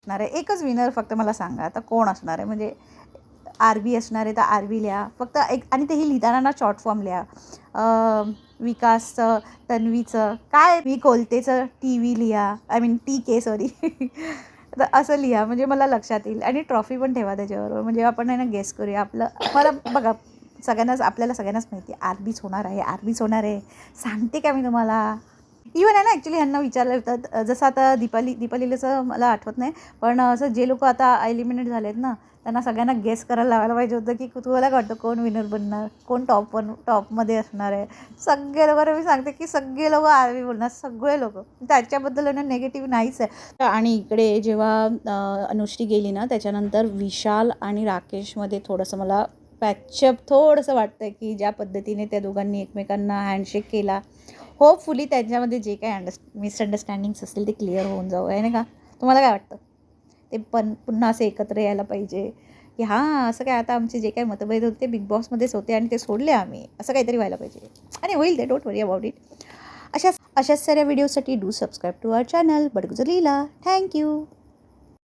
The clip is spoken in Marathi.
असणार आहे. एकच विनर फक्त मला सांगा आता कोण असणार आहे. म्हणजे आरबी असणार आहे तर आरबी लिहा फक्त एक, आणि तेही लिहिताना ना शॉर्ट फॉर्म लिहा. विकासचं, तन्वीचं, काय मी कोलतेचं टी व्ही लिहा, I mean T K sorry. तर असं लिहा म्हणजे मला लक्षात येईल. आणि ट्रॉफी पण ठेवा त्याच्याबरोबर, म्हणजे आपण आहे ना गेस करूया. मला बघा आपल्याला सगळ्यांनाच माहिती आहे आरबीच होणार आहे, आरबीच होणार आहे. सांगते का मी तुम्हाला. इवन आहे ना ॲक्च्युली ह्यांना विचारलं होतं, जसं आता दीपालीचं मला आठवत नाही, पण असं जे लोक आता एलिमिनेट झाले आहेत ना त्यांना सगळ्यांना गेस करायला लावायला पाहिजे होतं की तुम्हाला काय वाटतं कोण विनर बनणार, कोण टॉपमध्ये असणार आहे. सगळे लोक, मी सांगते की सगळे लोक आरबी बोलणार, सगळे लोक. त्याच्याबद्दल ना नेगेटिव्ह नाहीच आहे. आणि इकडे जेव्हा अनुश्री गेली ना त्याच्यानंतर विशाल आणि राकेशमध्ये थोडंसं मला पॅचअप थोडंसं वाटतं की ज्या पद्धतीने त्या दोघांनी एकमेकांना हँडशेक केला, होपफुली त्यांच्यामध्ये जे काही मिसअंडरस्टँडिंग्स असतील ते क्लिअर होऊन जाऊ आहे ना का. तुम्हाला काय वाटतं. ते पण पुन्हा असे एकत्र यायला पाहिजे की हां असं काय, आता आमचे जे काही मतभेद होते ते बिग बॉसमध्येच होते आणि ते सोडले आम्ही, असं काहीतरी व्हायला पाहिजे. आणि होईल ते, डोंट वरी अबाउट इट. अशाच साऱ्या व्हिडिओसाठी do subscribe to our channel Badgujar Leela. Thank you.